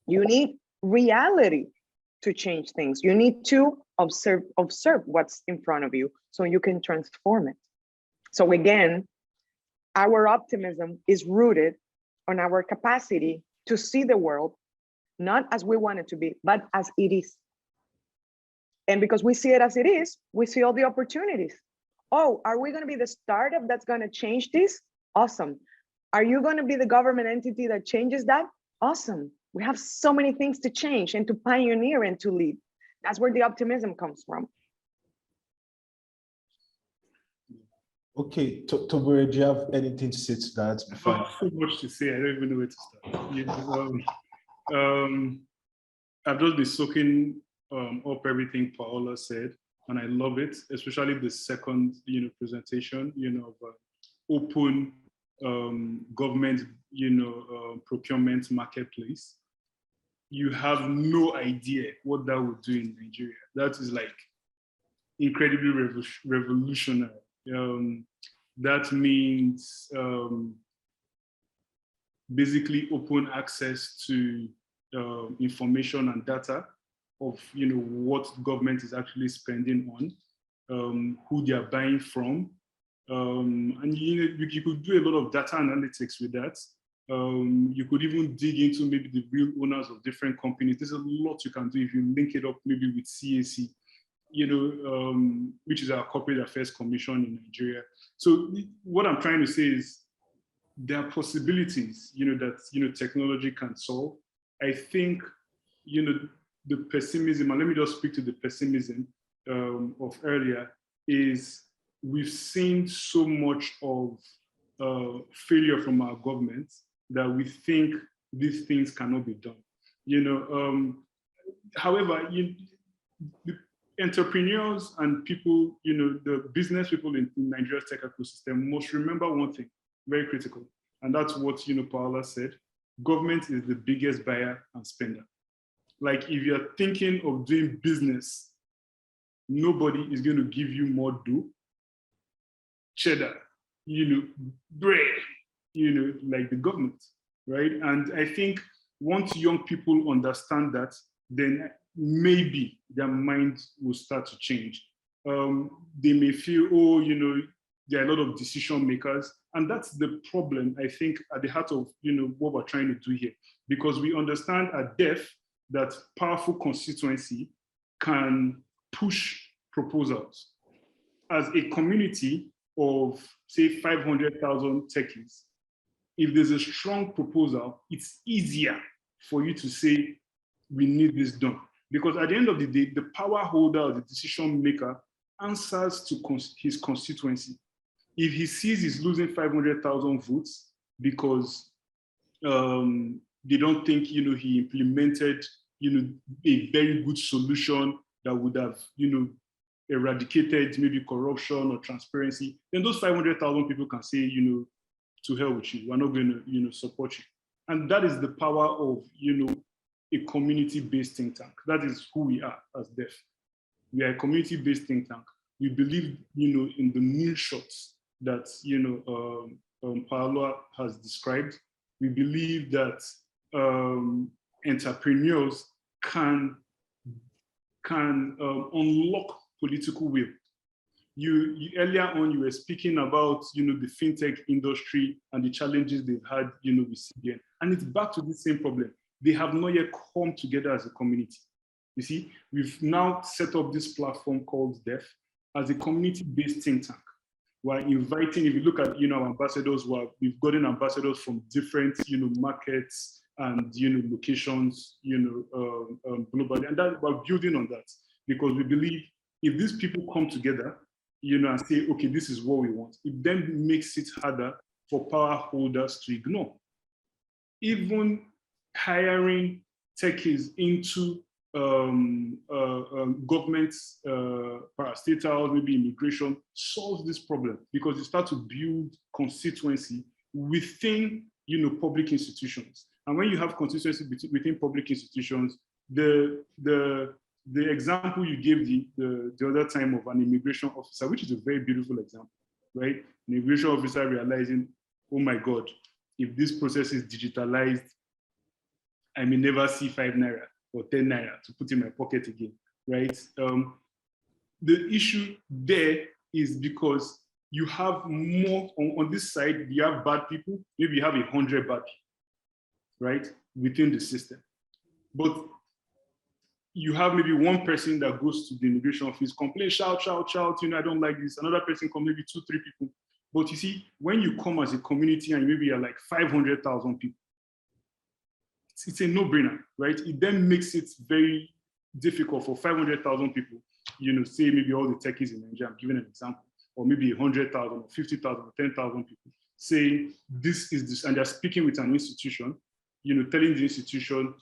You need reality to change things. You need to observe what's in front of you so you can transform it. So again, our optimism is rooted on our capacity to see the world, not as we want it to be, but as it is. And because we see it as it is, we see all the opportunities. Oh, are we going to be the startup that's going to change this? Awesome. Are you going to be the government entity that changes that? Awesome. We have so many things to change and to pioneer and to lead. That's where the optimism comes from. Okay, Tobore, do you have anything to say to that? Before so much to say, I don't even know where to start. I've just been soaking up everything Paola said, and I love it, especially the second, presentation, of open government, procurement marketplace. You have no idea what that would do in Nigeria. That is like incredibly revolutionary. That means basically open access to information and data of what government is actually spending on, who they are buying from, and you could do a lot of data analytics with that. You could even dig into maybe the real owners of different companies. There's a lot you can do if you link it up maybe with CAC, which is our Corporate Affairs Commission in Nigeria. So what I'm trying to say is there are possibilities, that technology can solve. I think, the pessimism, and let me just speak to the pessimism of earlier, is we've seen so much of failure from our government that we think these things cannot be done. However, the entrepreneurs and people, the business people in Nigeria's tech ecosystem must remember one thing, very critical, and that's what Paola said. Government is the biggest buyer and spender. Like if you're thinking of doing business, nobody is going to give you more dough, cheddar, bread, like the government, right? And I think once young people understand that, then maybe their mind will start to change. They may feel, oh, there are a lot of decision makers, and that's the problem, I think, at the heart of what we're trying to do here, because we understand at DEF that powerful constituency can push proposals. As a community of, say, 500,000 techies, if there's a strong proposal, it's easier for you to say, we need this done. Because at the end of the day, the power holder, the decision maker, answers to his constituency. If he sees he's losing 500,000 votes because they don't think he implemented a very good solution that would have eradicated maybe corruption or transparency, then those 500,000 people can say to hell with you, we're not going to support you. And that is the power of a community-based think tank. That is who we are as DEF. We are a community-based think tank. We believe in the moonshots that Paola has described. We believe that entrepreneurs can unlock political will. You earlier on, you were speaking about the fintech industry and the challenges they've had with CBN, and it's back to the same problem. They have not yet come together as a community. You see, we've now set up this platform called DEF as a community-based think tank. We're inviting, if you look at our ambassadors, we've gotten ambassadors from different markets and locations globally, and that we're building on that because we believe if these people come together and say, okay, this is what we want, it then makes it harder for power holders to ignore. Even hiring techies into governments, parastatals, maybe immigration, solves this problem because you start to build constituency within public institutions. And when you have constituency within public institutions, the example you gave the other time of an immigration officer, which is a very beautiful example, right? An immigration officer realizing, oh my God, if this process is digitalized, I may never see 5 naira or 10 naira to put in my pocket again, right? The issue there is because you have more on this side, you have bad people, maybe you have 100 bad people, right, within the system. But you have maybe one person that goes to the immigration office, complain, shout, shout, shout, I don't like this. Another person come, maybe 2, 3 people. But you see, when you come as a community and maybe you're like 500,000 people, it's a no-brainer, right? It then makes it very difficult for 500,000 people, say maybe all the techies in Nigeria, I'm giving an example, or maybe 100,000 or 50,000 or 10,000 people saying this is this, and they're speaking with an institution, telling the institution,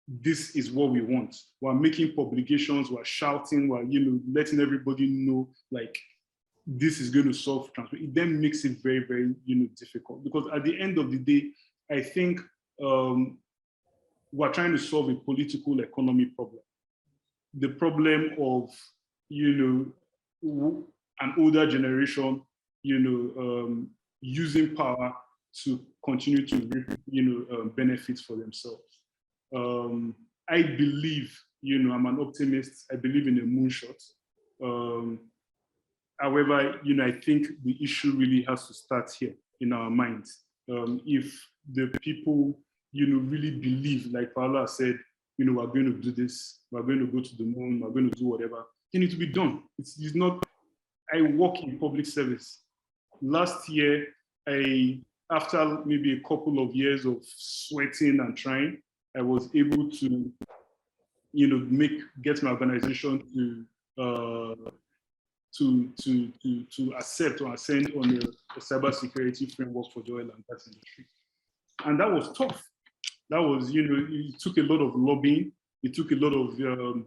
this is what we want. We're making publications, we're shouting, we're, letting everybody know, like, this is going to solve transport. It then makes it very, very, difficult. Because at the end of the day, I think we're trying to solve a political economy problem. The problem of, an older generation, using power to continue to reap, benefits for themselves. I believe, I'm an optimist. I believe in a moonshot. However, I think the issue really has to start here in our minds. If the people, really believe, like Paola said, we're going to do this, we're going to go to the moon, we're going to do whatever, it needs to be done. It's not, I work in public service. Last year, after maybe a couple of years of sweating and trying, I was able to, get my organization to accept or ascend on a cybersecurity framework for the oil and gas industry. And that was tough. That was, it took a lot of lobbying. It took a lot of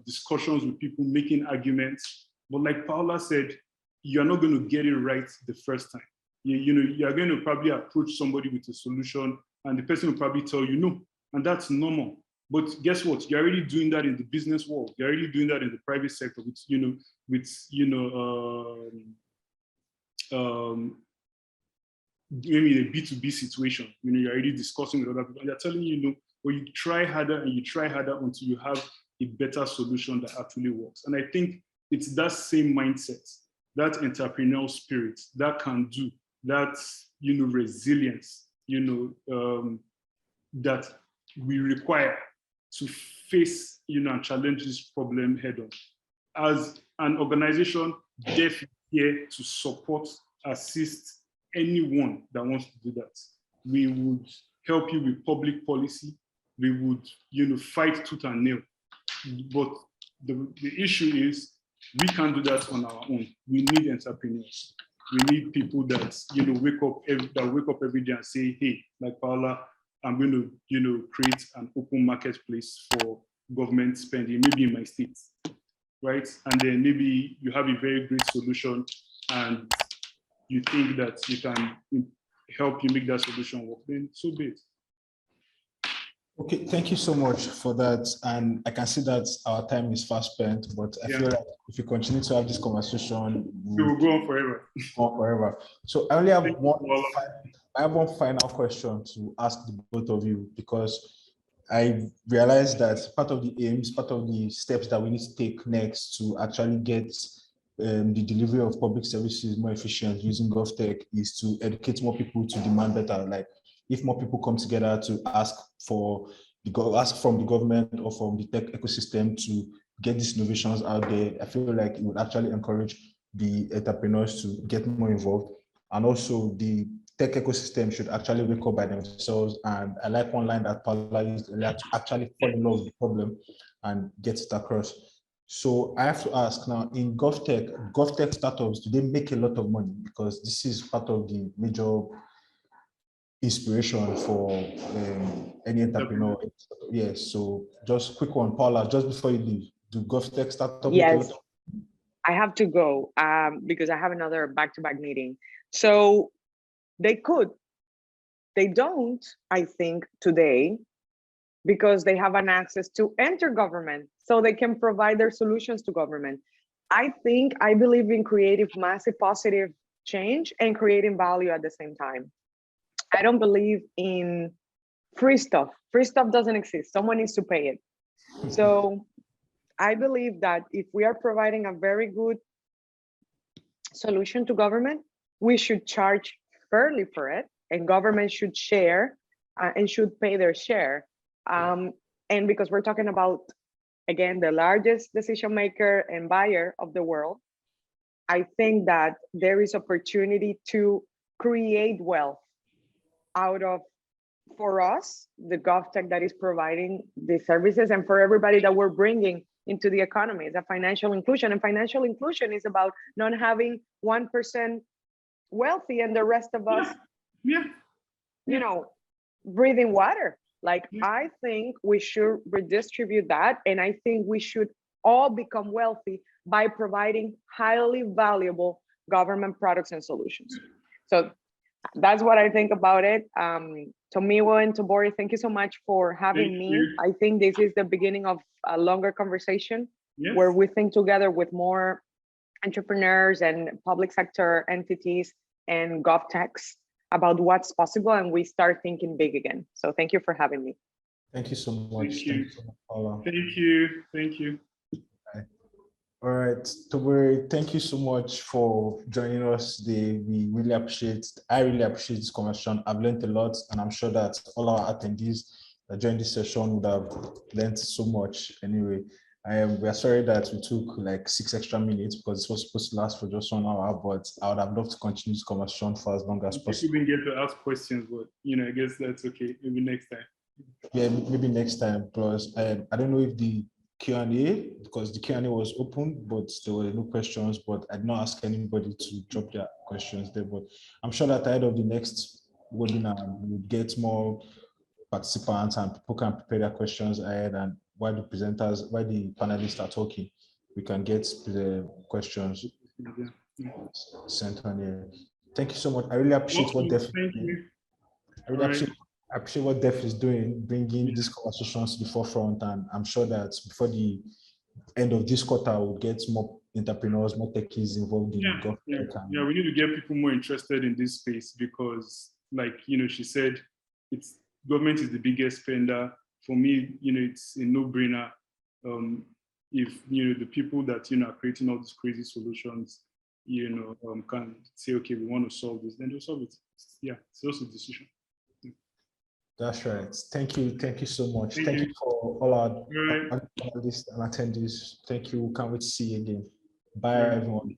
discussions with people, making arguments. But like Paola said, you're not going to get it right the first time. You're going to probably approach somebody with a solution and the person will probably tell you no, and that's normal. But guess what? You're already doing that in the business world. You're already doing that in the private sector with, maybe a B2B situation. You're already discussing with other people and they're telling you, but you try harder and you try harder until you have a better solution that actually works. And I think it's that same mindset, that entrepreneurial spirit, that can do, that, resilience, that we require to face, and challenge this problem head on. As an organization, DEF is here to support, assist anyone that wants to do that. We would help you with public policy. We would, fight tooth and nail. But the issue is, we can't do that on our own. We need entrepreneurs. We need people that, wake up every day and say, hey, like Paola, I'm going to, create an open marketplace for government spending, maybe in my state, right? And then maybe you have a very great solution and you think that you can help you make that solution work, then so be it. Okay, thank you so much for that. And I can see that our time is fast spent, but I feel like if we continue to have this conversation, we will go on forever. So I only have one final question to ask the both of you, because I realized that part of the aims, part of the steps that we need to take next to actually get the delivery of public services more efficient using GovTech is to educate more people to demand better. Like, if more people come together to ask from the government or from the tech ecosystem to get these innovations out there, I feel like it would actually encourage the entrepreneurs to get more involved. And also the tech ecosystem should actually wake up by themselves. And I like one line that Paola used earlier, to actually fall in love with the problem and get it across. So I have to ask now, in GovTech startups, do they make a lot of money? Because this is part of the major inspiration for any entrepreneur. Yes, so just quick one, Paola, just before you leave, do GovTech startup? Yes, I have to go because I have another back-to-back meeting. So they could, they don't, I think today, because they have an access to enter government, so they can provide their solutions to government. I believe in creative, massive, positive change and creating value at the same time. I don't believe in free stuff. Free stuff doesn't exist. Someone needs to pay it. So I believe that if we are providing a very good solution to government, we should charge fairly for it, and government should share and should pay their share. And because we're talking about, again, the largest decision maker and buyer of the world, I think that there is opportunity to create wealth out of, for us, the GovTech that is providing the services, and for everybody that we're bringing into the economy, the financial inclusion. And financial inclusion is about not having 1% wealthy and the rest of us, you know, breathing water. Like, I think we should redistribute that. And I think we should all become wealthy by providing highly valuable government products and solutions. So that's what I think about it. Tomiwa and Tobori, thank you so much for having me. I think this is the beginning of a longer conversation where we think together with more entrepreneurs and public sector entities and GovTechs about what's possible, and we start thinking big again. So thank you for having me. Thank you so much. Thank you. Paola. Thank you. Thank you. All right, Tobori, thank you so much for joining us today. We really appreciate, I really appreciate this conversation. I've learned a lot, and I'm sure that all our attendees that joined this session would have learned so much anyway. We are sorry that we took like 6 extra minutes because it was supposed to last for just 1 hour, but I would have loved to continue this conversation for as long as possible. We didn't get to ask questions, but I guess that's okay. Maybe next time. Yeah, maybe next time. Plus, I don't know if the Q&A, because the Q&A was open, but there were no questions, but I did not ask anybody to drop their questions there. But I'm sure that ahead of the next webinar, we'll get more participants and people can prepare their questions ahead, and while the panelists are talking, we can get the questions sent on here. Thank you so much. I really appreciate what Def is doing. I really appreciate what Def is doing, bringing these conversations to the forefront, and I'm sure that before the end of this quarter, we'll get more entrepreneurs, more techies involved in GovTech. Yeah, we need to get people more interested in this space because, like, she said, government is the biggest spender. For me, it's a no-brainer. If the people that are creating all these crazy solutions, can say, okay, we want to solve this, then they'll solve it. Yeah, it's also a decision. That's right. Thank you so much. Thank you for all our panelists and attendees. Thank you. Can't wait to see you again. Bye, everyone.